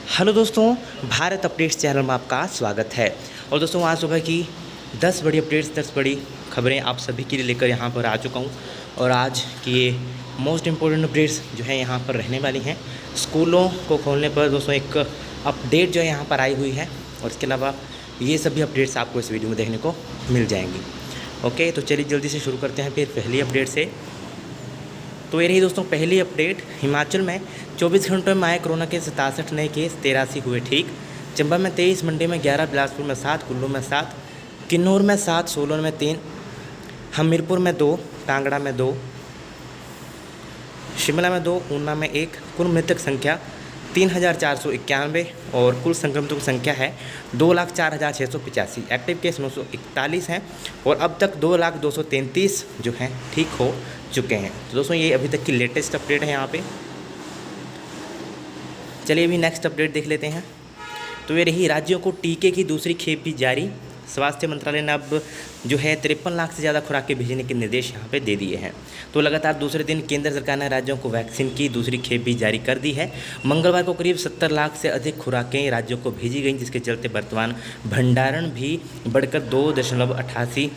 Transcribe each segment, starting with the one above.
Hello दोस्तों, Bharat updates channel में आपका स्वागत है। और दोस्तों आज सुबह की 10 बड़ी अपडेट्स, 10 बड़ी खबरें आप सभी के लिए लेकर यहाँ पर आ चुका हूँ। और आज की ये मोस्ट इम्पोर्टेंट अपडेट्स जो है यहाँ पर रहने वाली हैं। स्कूलों को खोलने पर दोस्तों एक अपडेट जो है यहाँ पर आई हुई है, और इसके अलावा ये सभी अपडेट्स आपको इस वीडियो में देखने को मिल जाएंगी। ओके, तो चलिए जल्दी से शुरू करते हैं फिर पहली अपडेट से। तो ये रही दोस्तों पहली अपडेट। हिमाचल में 24 घंटों में आए कोरोना के 67 नए केस, 83 हुए ठीक। चंबा में 23, मंडी में 11, बिलासपुर में 7, कुल्लू में 7, किन्नौर में 7, सोलन में 3, हमीरपुर में 2, कांगड़ा में 2, शिमला में 2, ऊना में 1। कुल मृतक संख्या 3,491 और कुल संक्रमितों की संख्या है 2,04,685। एक्टिव केस 941 हैं और अब तक 2,02,33 जो हैं ठीक हो चुके हैं। तो दोस्तों ये अभी तक की लेटेस्ट अपडेट है यहाँ पे। चलिए अभी नेक्स्ट अपडेट देख लेते हैं। तो ये रही राज्यों को टीके की दूसरी खेप भी जारी। स्वास्थ्य मंत्रालय ने अब जो है 53 लाख से ज़्यादा खुराकें भेजने के निर्देश यहाँ पे दे दिए हैं। तो लगातार दूसरे दिन केंद्र सरकार ने राज्यों को वैक्सीन की दूसरी खेप भी जारी कर दी है। मंगलवार को करीब 70 लाख से अधिक खुराकें राज्यों को भेजी गई, जिसके चलते वर्तमान भंडारण भी बढ़कर 2.88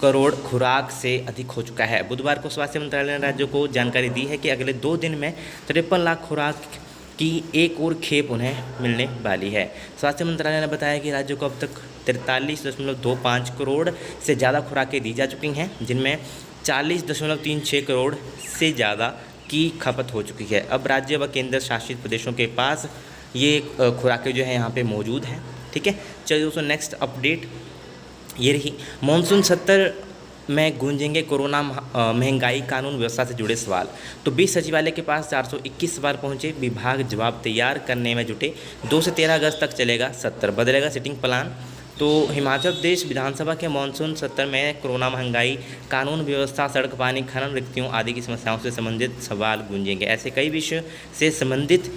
करोड़ खुराक से अधिक हो चुका है। बुधवार को स्वास्थ्य मंत्रालय ने राज्यों को जानकारी दी है कि अगले 2 दिन में 53 लाख खुराक की एक और खेप उन्हें मिलने वाली है। स्वास्थ्य मंत्रालय ने बताया कि राज्यों को अब तक 43.25 करोड़ से ज़्यादा खुराकें दी जा चुकी हैं, जिनमें 40.36 करोड़ से ज़्यादा की खपत हो चुकी है। अब राज्य व केंद्र शासित प्रदेशों के पास ये खुराकें जो है यहाँ पे मौजूद हैं। ठीक है, चलिए दोस्तों नेक्स्ट अपडेट ये रही। मानसून सत्र में गूंजेंगे कोरोना महंगाई कानून व्यवस्था से जुड़े सवाल। तो 20 सचिवालय के पास 421 सवाल पहुंचे। विभाग जवाब तैयार करने में जुटे। 2 से 13 अगस्त तक चलेगा सत्र, बदलेगा सिटिंग प्लान। तो हिमाचल प्रदेश विधानसभा के मानसून सत्र में कोरोना महंगाई कानून व्यवस्था, सड़क, पानी, खनन, रिक्तियों आदि की समस्याओं से संबंधित सवाल गूंजेंगे। ऐसे कई विषयों से संबंधित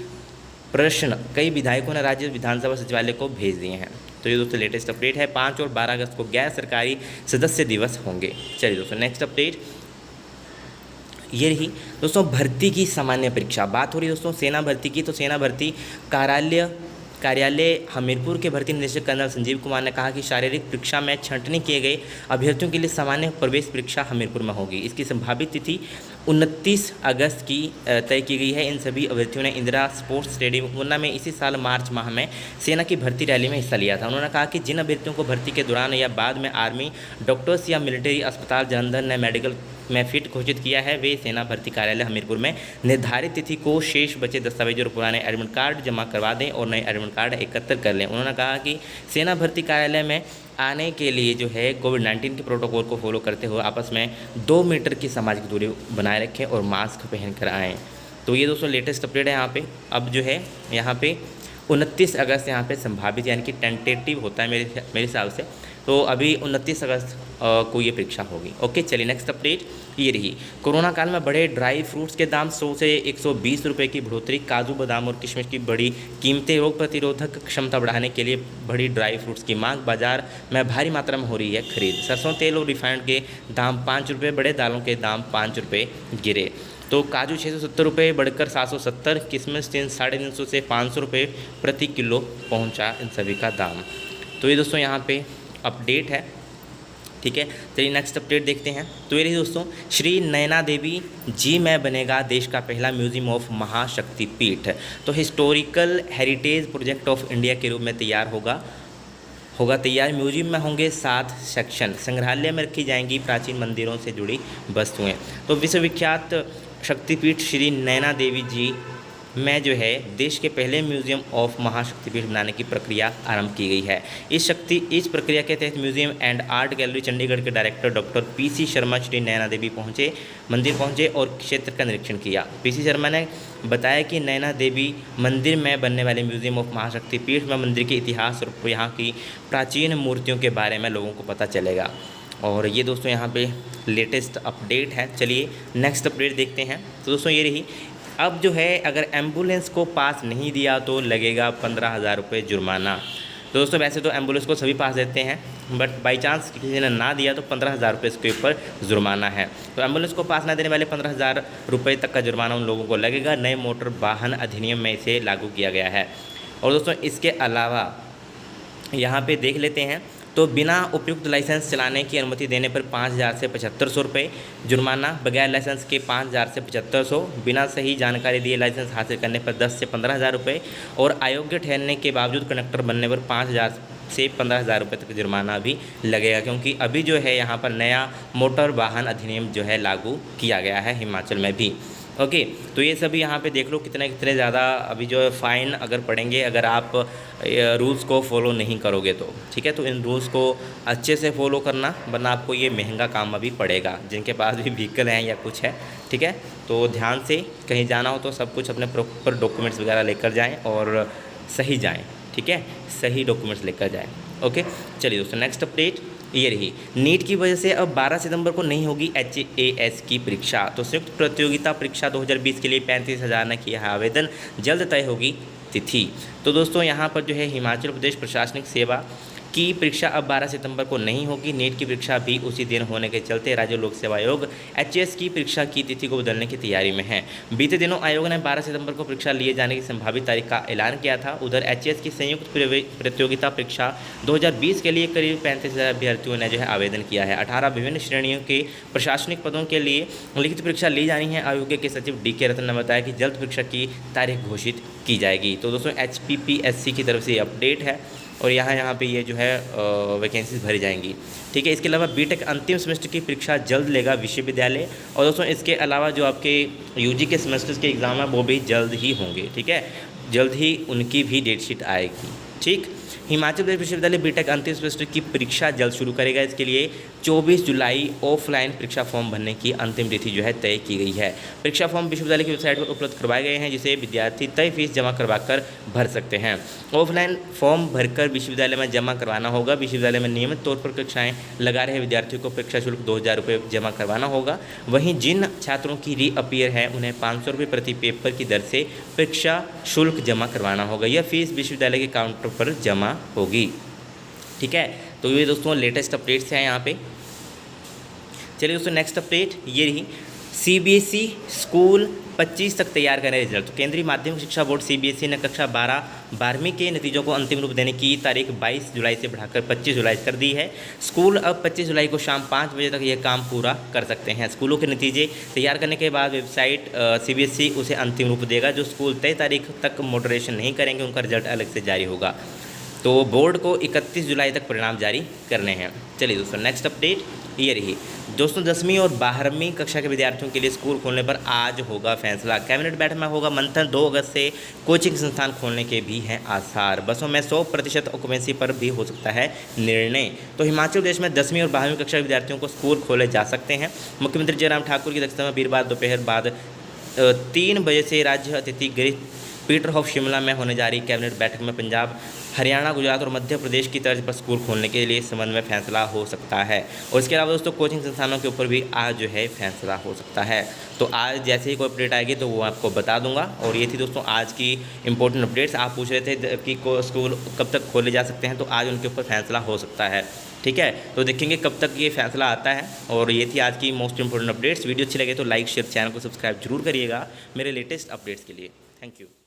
प्रश्न कई विधायकों ने राज्य विधानसभा सचिवालय को भेज दिए हैं। तो ये दोस्तों लेटेस्ट अपडेट है। 5 और 12 अगस्त को गैर सरकारी सदस्य दिवस होंगे। चलिए दोस्तों नेक्स्ट अपडेट ये रही दोस्तों भर्ती की सामान्य परीक्षा। बात हो रही दोस्तों सेना भर्ती की। तो सेना भर्ती कार्यालय हमीरपुर के भर्ती निदेशक कर्नल संजीव कुमार ने कहा कि शारीरिक परीक्षा में छंटनी किए गए अभ्यर्थियों के लिए सामान्य प्रवेश परीक्षा हमीरपुर में होगी। इसकी संभावित तिथि 29 अगस्त की तय की गई है। इन सभी अभ्यर्थियों ने इंदिरा स्पोर्ट्स स्टेडियम ऊना में इसी साल मार्च माह में सेना की भर्ती रैली में हिस्सा लिया था। उन्होंने कहा कि जिन अभ्यर्थियों को भर्ती के दौरान या बाद में आर्मी, डॉक्टर्स या मिलिट्री अस्पताल जालंधर ने मेडिकल में फिट घोषित किया है, वे सेना भर्ती कार्यालय हमीरपुर में निर्धारित तिथि को शेष बचे दस्तावेज और पुराने एडमिट कार्ड जमा करवा दें और नए एडमिट कार्ड एकत्र कर लें। उन्होंने कहा कि सेना भर्ती कार्यालय में आने के लिए जो है कोविड-19 के प्रोटोकॉल को फॉलो करते हुए आपस में 2 मीटर की सामाजिक दूरी बनाए रखें और मास्क पहन कर आएँ। तो ये दोस्तों लेटेस्ट अपडेट है यहाँ पे। अब जो है यहाँ पे 29 अगस्त यहाँ पे संभावित यानी कि टेंटेटिव होता है मेरे हिसाब से। तो अभी 29 अगस्त को ये परीक्षा होगी। ओके, चलिए नेक्स्ट अपडेट ये रही। कोरोना काल में बढ़े ड्राई फ्रूट्स के दाम, 100 से 120 रुपये की बढ़ोतरी। काजू, बादाम और किशमिश की बड़ी कीमतें। रोग प्रतिरोधक क्षमता बढ़ाने के लिए बढ़ी ड्राई फ्रूट्स की मांग। बाजार में भारी मात्रा में हो रही है खरीद। सरसों तेल और रिफाइंड के दाम 5 रुपये बढ़े। दालों के दाम 5 रुपये गिरे। तो काजू 670 रुपये बढ़कर 770, किशमिश 350 से 500 रुपये प्रति किलो पहुंचा इन सभी का दाम। तो ये दोस्तों यहाँ पे अपडेट है। ठीक है, चलिए नेक्स्ट अपडेट देखते हैं। तो ये रही दोस्तों श्री नयना देवी जी में बनेगा देश का पहला म्यूजियम ऑफ महाशक्तिपीठ। तो historical heritage project of India के रूप में तैयार होगा तैयार। म्यूजियम में होंगे 7 सेक्शन। संग्रहालय में रखी जाएंगी प्राचीन मंदिरों से जुड़ी वस्तुएं। तो विश्वविख्यात शक्तिपीठ श्री नयना देवी जी में जो है देश के पहले म्यूजियम ऑफ महाशक्तिपीठ बनाने की प्रक्रिया आरंभ की गई है। इस प्रक्रिया के तहत museum and art gallery Chandigarh के director doctor PC Sharma Shri Naina Devi मंदिर पहुंचे और क्षेत्र का निरीक्षण किया। पीसी शर्मा ने बताया कि नयना देवी मंदिर में बनने वाले म्यूजियम ऑफ महाशक्तिपीठ में मंदिर के इतिहास और यहाँ की प्राचीन मूर्तियों के बारे में लोगों को पता चलेगा। और ये दोस्तों यहाँ पे लेटेस्ट अपडेट है। चलिए नेक्स्ट अपडेट देखते हैं। तो दोस्तों ये रही। अब जो है अगर एम्बुलेंस को पास नहीं दिया तो लगेगा 15,000 रुपये जुर्माना। तो दोस्तों वैसे तो एम्बुलेंस को सभी पास देते हैं, बट बाई चांस किसी ने ना दिया तो 15,000 रुपये इसके ऊपर जुर्माना है। तो एम्बुलेंस को पास ना देने वाले 15,000 रुपये तक का जुर्माना उन लोगों को लगेगा। नए मोटर वाहन अधिनियम में इसे लागू किया गया है। और दोस्तों इसके अलावा यहाँ पे देख लेते हैं तो बिना उपयुक्त लाइसेंस चलाने की अनुमति देने पर 5,000 से 7,500 रुपये जुर्माना, बगैर लाइसेंस के 5,000 से 7,500, बिना सही जानकारी दिए लाइसेंस हासिल करने पर 10 से 15,000 रुपये, और अयोग्य ठहरने के बावजूद कंडक्टर बनने पर 5,000 से 15,000 रुपये तक जुर्माना भी लगेगा, क्योंकि अभी जो है यहाँ पर नया मोटर वाहन अधिनियम जो है लागू किया गया है हिमाचल में भी। ओके, तो ये सभी यहाँ पे देख लो कितने ज़्यादा अभी जो है फ़ाइन अगर पड़ेंगे अगर आप रूल्स को फॉलो नहीं करोगे तो। ठीक है, तो इन रूल्स को अच्छे से फॉलो करना, वरना आपको ये महंगा काम अभी पड़ेगा। जिनके पास भी व्हीकल हैं या कुछ है, ठीक है, तो ध्यान से कहीं जाना हो तो सब कुछ अपने प्रॉपर डॉक्यूमेंट्स वगैरह लेकर जाएँ और सही जाएँ। ठीक है, सही डॉक्यूमेंट्स लेकर जाएँ। ओके, चलिए दोस्तों नेक्स्ट अपडेट ये रही। नीट की वजह से अब 12 सितंबर को नहीं होगी HAS की परीक्षा। तो संयुक्त प्रतियोगिता परीक्षा 2020 के लिए 35,000 ने किया है आवेदन, जल्द तय होगी तिथि। तो दोस्तों यहाँ पर जो है हिमाचल प्रदेश प्रशासनिक सेवा की परीक्षा अब 12 सितंबर को नहीं होगी। नीट की परीक्षा भी उसी दिन होने के चलते राज्य लोक सेवा आयोग HAS की परीक्षा की तिथि को बदलने की तैयारी में है। बीते दिनों आयोग ने 12 सितंबर को परीक्षा लिए जाने की संभावित तारीख का ऐलान किया था। उधर HAS की संयुक्त प्रतियोगिता परीक्षा 2020 के लिए करीब 35,000 अभ्यर्थियों ने जो है आवेदन किया है। 18 विभिन्न श्रेणियों के प्रशासनिक पदों के लिए लिखित परीक्षा ली जानी है। आयोग के सचिव DK रतन ने बताया कि जल्द परीक्षा की तारीख घोषित की जाएगी। तो दोस्तों HPPSC की तरफ से ये अपडेट है और यहाँ पे ये जो है वैकेंसीज भरी जाएंगी। ठीक है, इसके अलावा बीटेक अंतिम सेमेस्टर की परीक्षा जल्द लेगा विश्वविद्यालय। और दोस्तों इसके अलावा जो आपके UG के सेमेस्टर्स के एग्ज़ाम है वो भी जल्द ही होंगे। ठीक है, जल्द ही उनकी भी डेट शीट आएगी। ठीक, हिमाचल प्रदेश विश्वविद्यालय बीटेक अंतिम सेमेस्टर की परीक्षा जल्द शुरू करेगा। इसके लिए 24 जुलाई ऑफलाइन परीक्षा फॉर्म भरने की अंतिम तिथि जो है तय की गई है। परीक्षा फॉर्म विश्वविद्यालय की वेबसाइट पर उपलब्ध करवाए गए हैं, जिसे विद्यार्थी तय फीस जमा करवाकर भर सकते हैं। ऑफलाइन फॉर्म भरकर विश्वविद्यालय में जमा करवाना होगा। विश्वविद्यालय में नियमित तौर पर कक्षाएं लगा रहे विद्यार्थियों को परीक्षा शुल्क 2,000 रुपये जमा करवाना होगा। वहीं जिन छात्रों की रीअपियर है उन्हें 500 रुपये प्रति पेपर की दर से परीक्षा शुल्क जमा करवाना होगा। यह फीस विश्वविद्यालय के काउंटर पर जमा होगी। ठीक है, तो ये दोस्तों लेटेस्ट अपडेट्स हैं यहाँ पे। चलिए दोस्तों नेक्स्ट अपडेट ये रही। CBSE स्कूल 25 तक तैयार करें रिजल्ट। तो केंद्रीय माध्यमिक शिक्षा बोर्ड CBSE ने कक्षा 12वीं के नतीजों को अंतिम रूप देने की तारीख 22 जुलाई से बढ़ाकर 25 जुलाई कर दी है। स्कूल अब 25 जुलाई को शाम 5 बजे तक यह काम पूरा कर सकते हैं। स्कूलों के नतीजे तैयार करने के बाद वेबसाइट CBSE उसे अंतिम रूप देगा। जो स्कूल तय तारीख तक मॉडरेशन नहीं करेंगे उनका रिजल्ट अलग से जारी होगा। तो बोर्ड को 31 जुलाई तक परिणाम जारी करने हैं। चलिए दोस्तों नेक्स्ट अपडेट ये रही। दोस्तों 10वीं और 12वीं कक्षा के विद्यार्थियों के लिए स्कूल खोलने पर आज होगा फैसला। कैबिनेट बैठक में होगा मंथन। 2 अगस्त से कोचिंग संस्थान खोलने के भी हैं आसार। बसों में 100% ऑक्यूपेंसी पर भी हो सकता है निर्णय। तो हिमाचल प्रदेश में 10वीं और 12वीं कक्षा के विद्यार्थियों को स्कूल खोले जा सकते हैं। मुख्यमंत्री जयराम ठाकुर की अध्यक्षता में वीरवार दोपहर बाद 3 बजे से राज्य अतिथि गृह पीटरहॉफ शिमला में होने जा रही कैबिनेट बैठक में पंजाब, हरियाणा, गुजरात और मध्य प्रदेश की तर्ज पर स्कूल खोलने के लिए इस संबंध में फैसला हो सकता है। और इसके अलावा दोस्तों कोचिंग संस्थानों के ऊपर भी आज जो है फैसला हो सकता है। तो आज जैसे ही कोई अपडेट आएगी तो वो आपको बता दूंगा। और ये थी दोस्तों आज की इंपॉर्टेंट अपडेट्स। आप पूछ रहे थे कि स्कूल कब तक खोले जा सकते हैं, तो आज उनके ऊपर फैसला हो सकता है। ठीक है, तो देखेंगे कब तक ये फैसला आता है। और ये थी आज की मोस्ट इंपॉर्टेंट अपडेट्स। वीडियो अच्छी लगे तो लाइक शेयर, चैनल को सब्सक्राइब जरूर करिएगा मेरे लेटेस्ट अपडेट्स के लिए। Thank you.